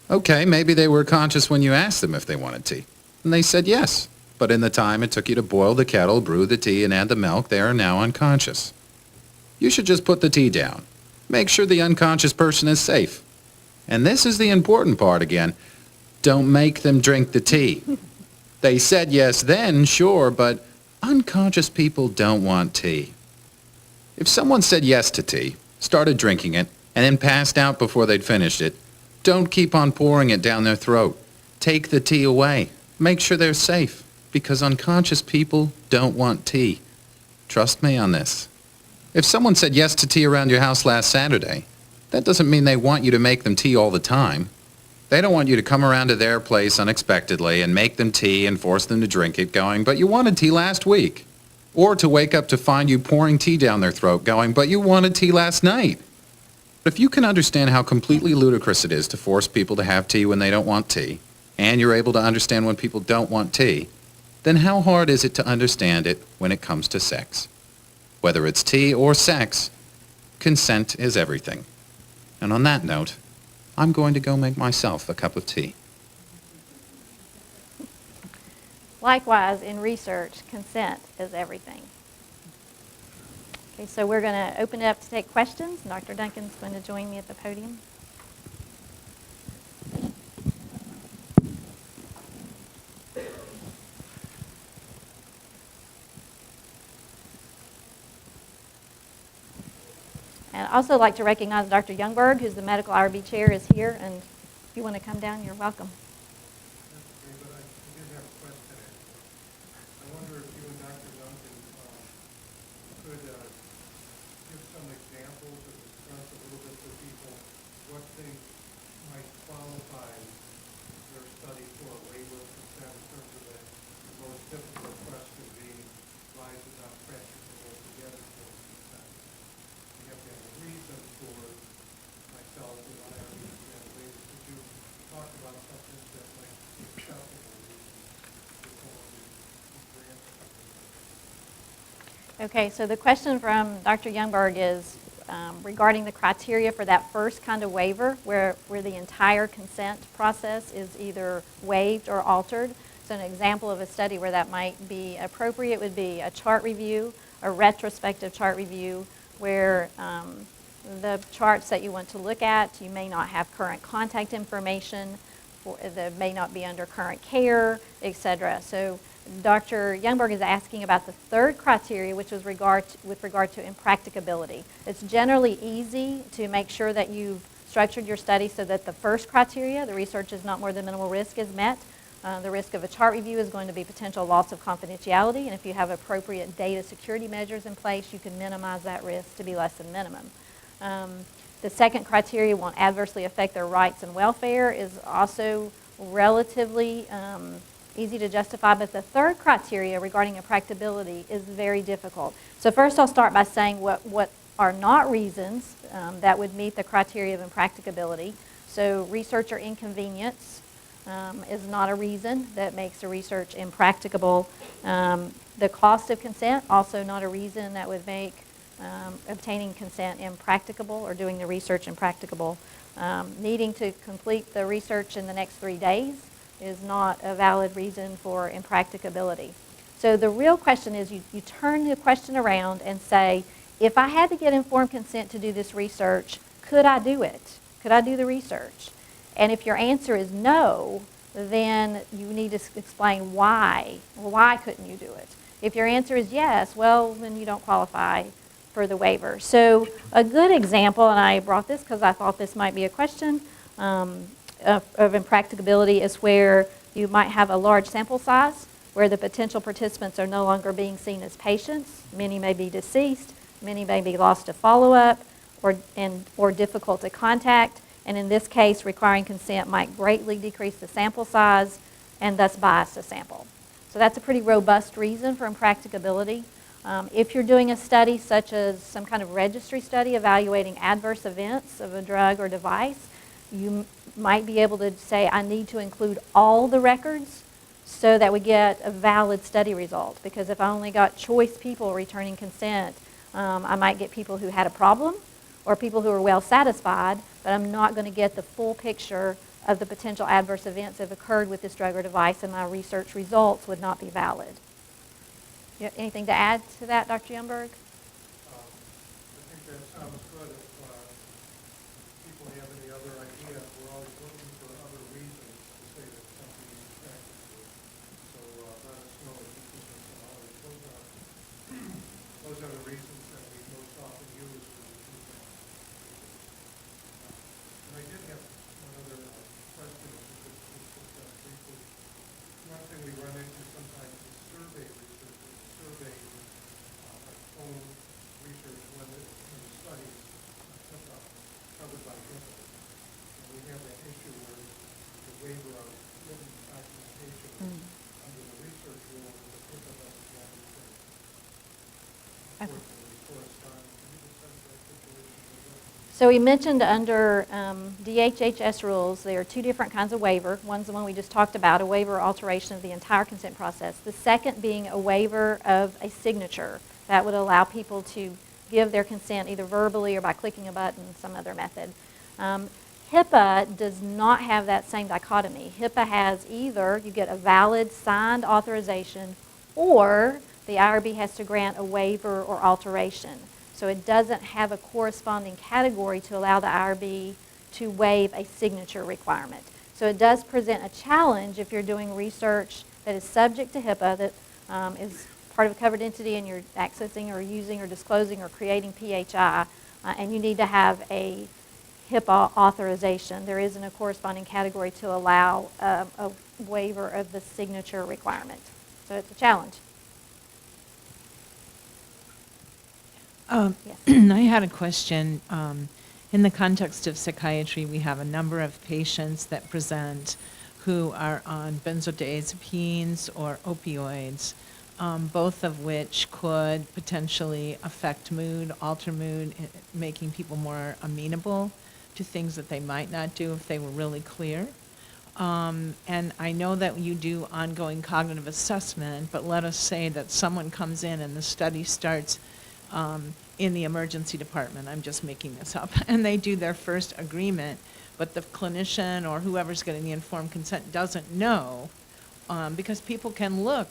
Okay, maybe they were conscious when you asked them if they wanted tea. And they said yes. But in the time it took you to boil the kettle, brew the tea, and add the milk, they are now unconscious. You should just put the tea down. Make sure the unconscious person is safe. And this is the important part again. Don't make them drink the tea. They said yes then, sure, but unconscious people don't want tea. If someone said yes to tea, started drinking it, and then passed out before they'd finished it, don't keep on pouring it down their throat. Take the tea away. Make sure they're safe, because unconscious people don't want tea. Trust me on this. If someone said yes to tea around your house last Saturday, that doesn't mean they want you to make them tea all the time. They don't want you to come around to their place unexpectedly and make them tea and force them to drink it going, but you wanted tea last week. Or to wake up to find you pouring tea down their throat going, but you wanted tea last night. But if you can understand how completely ludicrous it is to force people to have tea when they don't want tea, and you're able to understand when people don't want tea, then how hard is it to understand it when it comes to sex? Whether it's tea or sex, consent is everything. And on that note, I'm going to go make myself a cup of tea. Likewise, in research, consent is everything. Okay, so we're going to open it up to take questions. Dr. Duncan's going to join me at the podium. And I'd also like to recognize Dr. Youngberg, who's the medical IRB chair, is here. And if you want to come down, you're welcome. But I did have a question, actually. I wonder if you and Dr. Duncan could give some examples or discuss a little bit for people what they might qualify their study for a waiver of consent in terms of the most difficult question being why is it not practicable to get informed consent? You have to have a reason for myself and I understand waivers. Could you talk about something that might be acceptable before we grant it? Okay, so the question from Dr. Youngberg is regarding the criteria for that first kind of waiver where the entire consent process is either waived or altered. So an example of a study where that might be appropriate would be a chart review, a retrospective chart review, where the charts that you want to look at, you may not have current contact information, that may not be under current care, etc. So Dr. Youngberg is asking about the third criteria, which is with regard to impracticability. It's generally easy to make sure that you've structured your study so that the first criteria, the research is not more than minimal risk, is met. The risk of a chart review is going to be potential loss of confidentiality, and if you have appropriate data security measures in place, you can minimize that risk to be less than minimum. The second criteria won't adversely affect their rights and welfare is also relatively easy to justify, but the third criteria regarding impracticability is very difficult. So first I'll start by saying what are not reasons that would meet the criteria of impracticability. So researcher inconvenience is not a reason that makes the research impracticable. The cost of consent, also not a reason that would make obtaining consent impracticable or doing the research impracticable. Needing to complete the research in the next 3 days is not a valid reason for impracticability. So the real question is you turn the question around and say, if I had to get informed consent to do this research, could I do it? Could I do the research? And if your answer is no, then you need to explain why. Well, why couldn't you do it? If your answer is yes, well, then you don't qualify for the waiver. So a good example, and I brought this because I thought this might be a question, of impracticability is where you might have a large sample size where the potential participants are no longer being seen as patients. Many may be deceased, many may be lost to follow-up or difficult to contact, and in this case, requiring consent might greatly decrease the sample size and thus bias the sample. So that's a pretty robust reason for impracticability. If you're doing a study such as some kind of registry study evaluating adverse events of a drug or device, you might be able to say, I need to include all the records so that we get a valid study result. Because if I only got choice people returning consent, I might get people who had a problem or people who are well satisfied, but I'm not going to get the full picture of the potential adverse events that have occurred with this drug or device, and my research results would not be valid. You have anything to add to that, Dr. Youngberg? I think that sounds good. If people have any other ideas, we're always looking for other reasons to say that something is practical. So let us know if you think of some others. Those are the reasons that we most often use when we do that. And I did have one other question, if you could just discuss briefly. One thing we run into sometimes is survey research. Survey like phone research when the study is covered by HIPAA. And we have that issue where the waiver of written documentation under the research rule, the HIPAA doesn't have anything. Unfortunately, correspond. Can you discuss that situation a little bit? So we mentioned under DHHS rules, there are two different kinds of waiver. One's the one we just talked about, a waiver or alteration of the entire consent process. The second being a waiver of a signature. That would allow people to give their consent either verbally or by clicking a button, some other method. HIPAA does not have that same dichotomy. HIPAA has either you get a valid signed authorization or the IRB has to grant a waiver or alteration. So it doesn't have a corresponding category to allow the IRB to waive a signature requirement. So it does present a challenge if you're doing research that is subject to HIPAA, that is part of a covered entity and you're accessing or using or disclosing or creating PHI, and you need to have a HIPAA authorization. There isn't a corresponding category to allow a waiver of the signature requirement. So it's a challenge. Yes. I had a question. In the context of psychiatry, we have a number of patients that present who are on benzodiazepines or opioids, both of which could potentially affect mood, alter mood, making people more amenable to things that they might not do if they were really clear. And I know that you do ongoing cognitive assessment, but let us say that someone comes in and the study starts in the emergency department, I'm just making this up, and they do their first agreement, but the clinician or whoever's getting the informed consent doesn't know, because people can look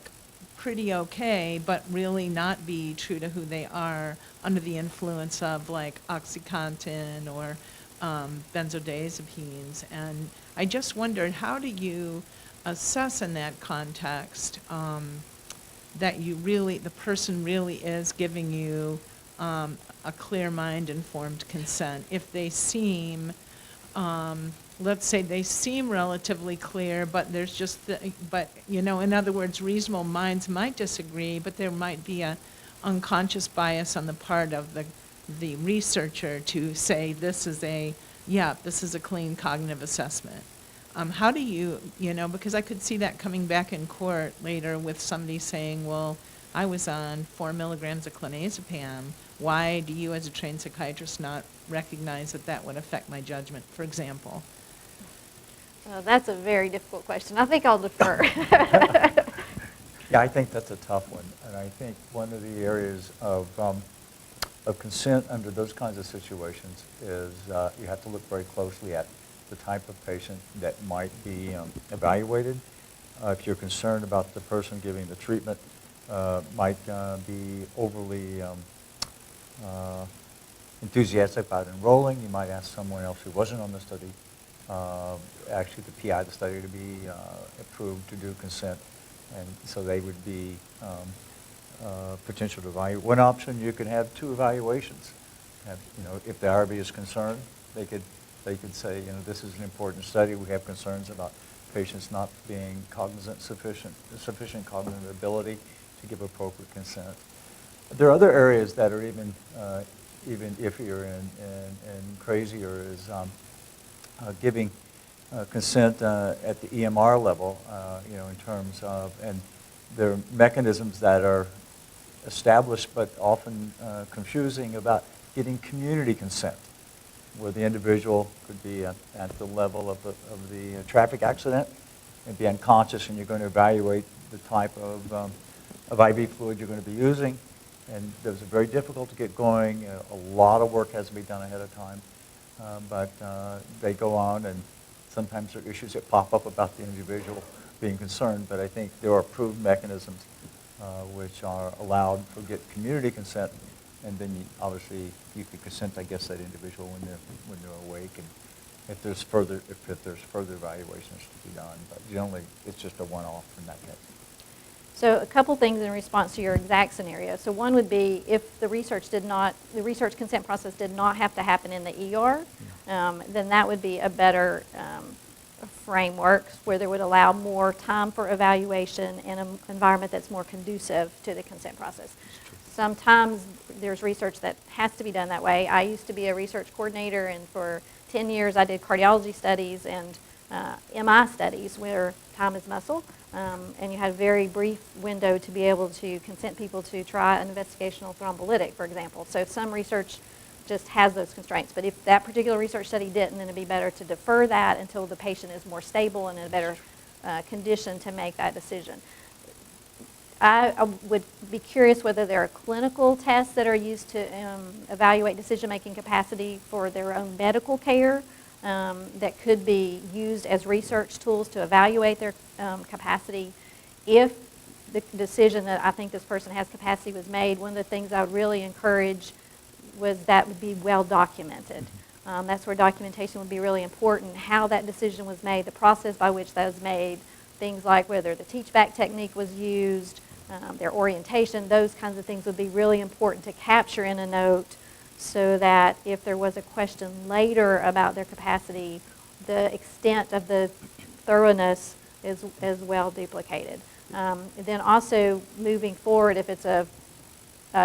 pretty okay, but really not be true to who they are under the influence of like OxyContin or benzodiazepines. And I just wondered, how do you assess in that context that you really, the person really is giving you a clear mind informed consent? If they seem, let's say they seem relatively clear, but there's just, but you know, in other words, reasonable minds might disagree, but there might be a unconscious bias on the part of the researcher to say this is a, yeah, this is a clean cognitive assessment. How do you, you know, because I could see that coming back in court later with somebody saying, well, I was on 4 milligrams of clonazepam. Why do you as a trained psychiatrist not recognize that that would affect my judgment, for example? Well, that's a very difficult question. I think I'll defer. Yeah, I think that's a tough one. And I think one of the areas of consent under those kinds of situations is you have to look very closely at the type of patient that might be evaluated. If you're concerned about the person giving the treatment might be overly enthusiastic about enrolling, you might ask someone else who wasn't on the study, actually the PI of the study, to be approved to do consent, and so they would be potential to evaluate. One option, you could have 2 evaluations. You know, if the IRB is concerned, they could say, you know, this is an important study. We have concerns about patients not being cognizant, sufficient cognitive ability to give appropriate consent. There are other areas that are even iffier and crazier, is giving consent at the EMR level, in terms of, and there are mechanisms that are established but often confusing about getting community consent, where the individual could be at the level of the traffic accident and be unconscious, and you're going to evaluate the type of IV fluid you're going to be using. And those are very difficult to get going. A lot of work has to be done ahead of time. But they go on, and sometimes there are issues that pop up about the individual being concerned. But I think there are approved mechanisms which are allowed for get community consent, and then obviously you could consent, I guess, that individual when they're awake, and if there's further evaluations to be done. But generally, it's just a one-off in that case. So a couple things in response to your exact scenario. So one would be if the research consent process did not have to happen in the ER, then that would be a better framework where they would allow more time for evaluation in an environment that's more conducive to the consent process. Sometimes there's research that has to be done that way. I used to be a research coordinator, and for 10 years I did cardiology studies and MI studies where time is muscle. And you had a very brief window to be able to consent people to try an investigational thrombolytic, for example. So some research just has those constraints. But if that particular research study didn't, then it'd be better to defer that until the patient is more stable and in a better condition to make that decision. I would be curious whether there are clinical tests that are used to evaluate decision-making capacity for their own medical care that could be used as research tools to evaluate their capacity. If the decision that I think this person has capacity was made, one of the things I would really encourage was that would be well documented. That's where documentation would be really important, how that decision was made, the process by which that was made, things like whether the teach-back technique was used, their orientation, those kinds of things would be really important to capture in a note, so that if there was a question later about their capacity, the extent of the thoroughness is well duplicated. Then also moving forward, if it's a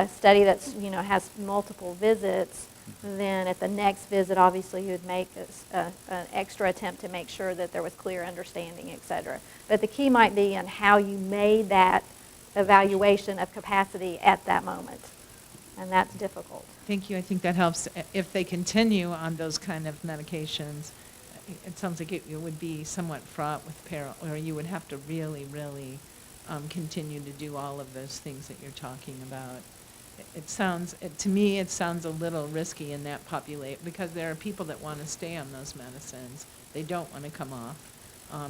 study that's has multiple visits, then at the next visit, obviously you would make an extra attempt to make sure that there was clear understanding, et cetera. But the key might be in how you made that evaluation of capacity at that moment, and that's difficult. Thank you. I think that helps. If they continue on those kind of medications, it sounds like it would be somewhat fraught with peril, or you would have to really, really continue to do all of those things that you're talking about. To me, it sounds a little risky in that population, because there are people that want to stay on those medicines. They don't want to come off,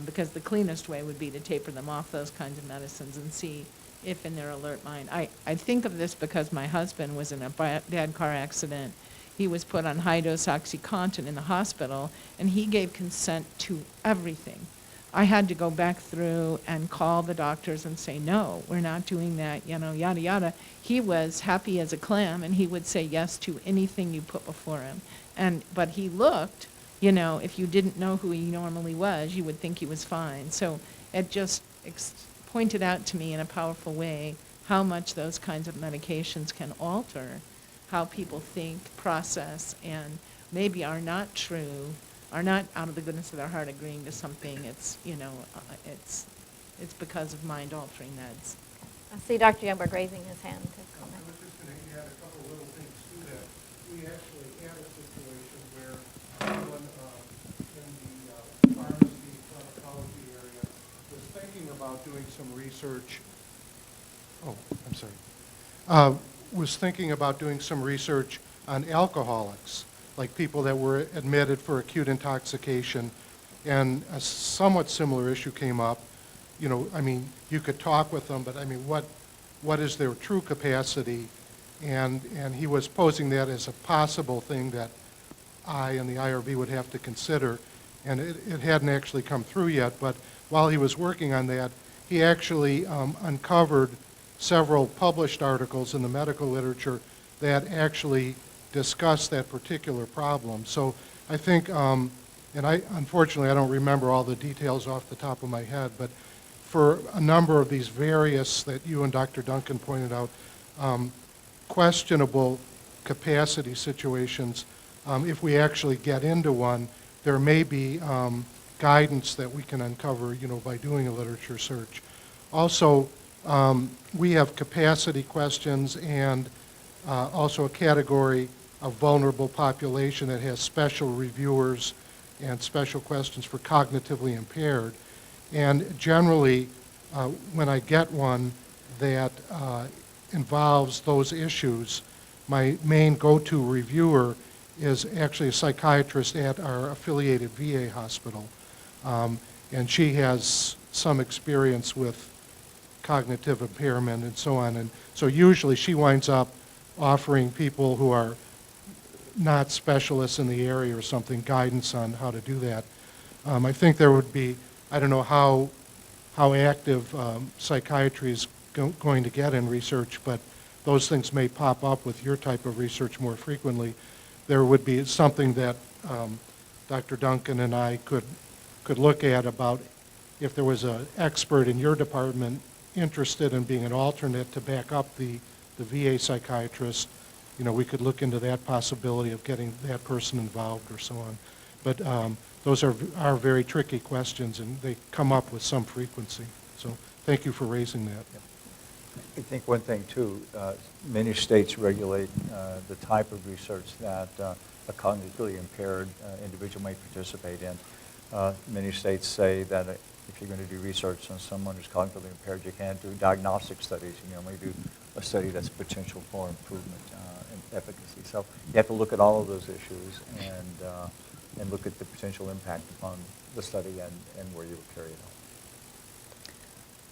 because the cleanest way would be to taper them off those kinds of medicines and see if in their alert mind. I think of this because my husband was in a bad car accident. He was put on high-dose OxyContin in the hospital, and he gave consent to everything. I had to go back through and call the doctors and say, no, we're not doing that, yada, yada. He was happy as a clam, and he would say yes to anything you put before him. But he looked, if you didn't know who he normally was, you would think he was fine. So it just pointed out to me in a powerful way how much those kinds of medications can alter how people think, process, and maybe are not out of the goodness of their heart agreeing to something. It's because of mind-altering meds. I see Dr. Youngberg raising his hand to I comment. was just going to add a couple little things to that. We actually had a situation where someone in the pharmacy pharmacology area was thinking about doing some research. Oh, I'm sorry. Was thinking about doing some research on alcoholics, like people that were admitted for acute intoxication, and a somewhat similar issue came up. You could talk with them, but what is their true capacity? And he was posing that as a possible thing that I and the IRB would have to consider, and it hadn't actually come through yet, but while he was working on that, he actually uncovered several published articles in the medical literature that actually discuss that particular problem. So I think and unfortunately, I don't remember all the details off the top of my head, but for a number of these various that you and Dr. Duncan pointed out, questionable capacity situations, if we actually get into one, there may be guidance that we can uncover, by doing a literature search. Also, we have capacity questions and also a category of vulnerable population that has special reviewers and special questions for cognitively impaired. And generally, when I get one that involves those issues, my main go-to reviewer is actually a psychiatrist at our affiliated VA hospital. And she has some experience with cognitive impairment and so on. And so usually she winds up offering people who are not specialists in the area or something guidance on how to do that. I think there would be, I don't know how active psychiatry is going to get in research, but those things may pop up with your type of research more frequently. There would be something that Dr. Duncan and I could look at about if there was an expert in your department interested in being an alternate to back up the VA psychiatrist. We could look into that possibility of getting that person involved or so on. But those are very tricky questions, and they come up with some frequency. So thank you for raising that. I think one thing, too, many states regulate the type of research that a cognitively impaired individual may participate in. Many states say that if you're going to do research on someone who's cognitively impaired, you can't do diagnostic studies. You may do a study that's potential for improvement and efficacy. So you have to look at all of those issues and look at the potential impact upon the study and where you will carry it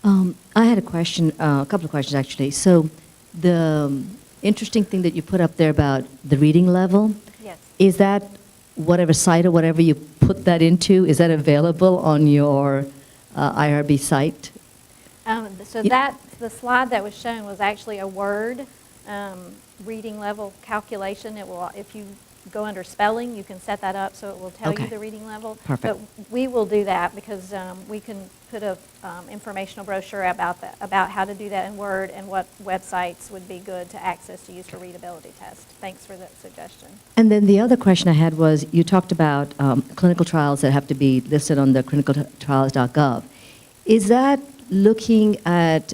out. I had a question, a couple of questions actually. So the interesting thing that you put up there about the reading level, Yes. is that whatever site or whatever you put that into, is that available on your IRB site? So the slide that was shown was actually a word reading level calculation. It will, if you go under spelling, you can set that up so it will tell you Okay. the reading level. Perfect. But we will do that because we can put a informational brochure about that, about how to do that in Word and what websites would be good to access to use for readability tests. Thanks for that suggestion. And then the other question I had was, you talked about clinical trials that have to be listed on the clinicaltrials.gov. Is that looking at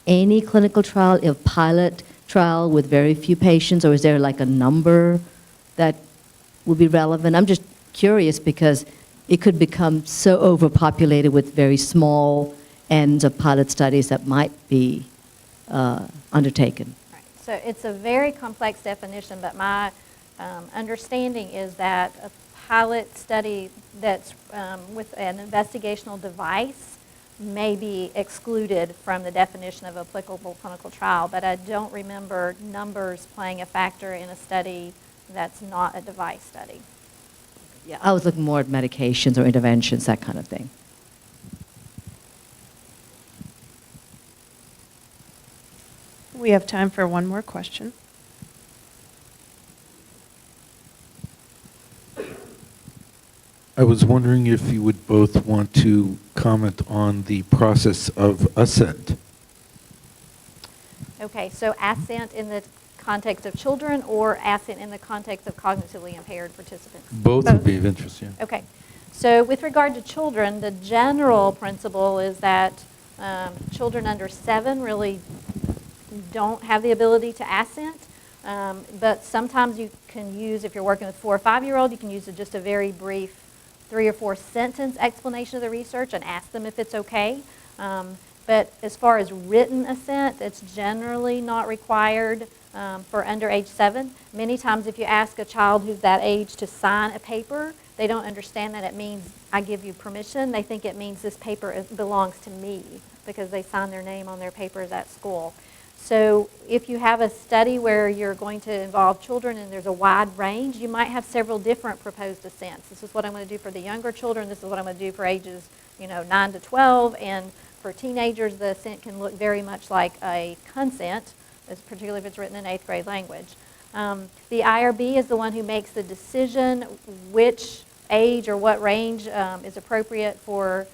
any clinical trial, a pilot trial with very few patients, or is there like a number that would be relevant? I'm just curious because it could become so overpopulated with very small ends of pilot studies that might be undertaken. Right. So it's a very complex definition, but my understanding is that a pilot study that's with an investigational device may be excluded from the definition of applicable clinical trial, but I don't remember numbers playing a factor in a study that's not a device study. Yeah, I was looking more at medications or interventions, that kind of thing. We have time for one more question. I was wondering if you would both want to comment on the process of assent. Okay, so assent in the context of children or assent in the context of cognitively impaired participants? Both would be of interest, yeah. Okay. So with regard to children, the general principle is that children under 7 really don't have the ability to assent. But sometimes you can use, if you're working with 4 or 5-year-old, you can use just a very brief 3 or 4 sentence explanation of the research and ask them if it's okay. But as far as written assent, it's generally not required for under age 7. Many times if you ask a child who's that age to sign a paper, they don't understand that it means I give you permission. They think it means this paper belongs to me because they sign their name on their papers at school. So if you have a study where you're going to involve children and there's a wide range, you might have several different proposed assents. This is what I'm going to do for the younger children. This is what I'm going to do for ages 9 to 12. And for teenagers, the assent can look very much like a consent, particularly if it's written in 8th grade language. The IRB is the one who makes the decision which age or what range is appropriate for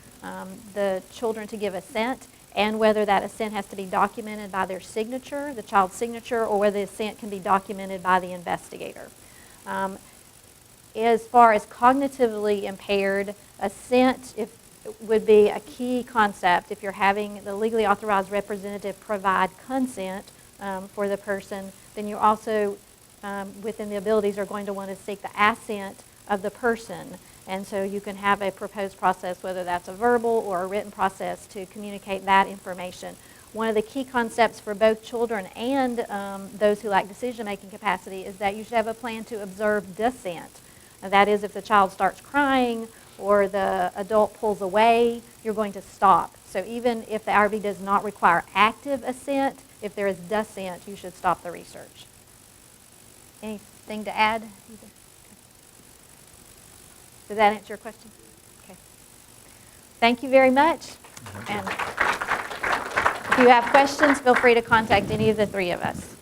the children to give assent, and whether that assent has to be documented by their signature, the child's signature, or whether the assent can be documented by the investigator. As far as cognitively impaired, assent would be a key concept. If you're having the legally authorized representative provide consent for the person, then you also, within the abilities, are going to want to seek the assent of the person. And so you can have a proposed process, whether that's a verbal or a written process, to communicate that information. One of the key concepts for both children and those who lack decision-making capacity is that you should have a plan to observe dissent. And that is, if the child starts crying or the adult pulls away, you're going to stop. So even if the IRB does not require active assent, if there is dissent, you should stop the research. Anything to add? Does that answer your question? Okay. Thank you very much. And if you have questions, feel free to contact any of the three of us.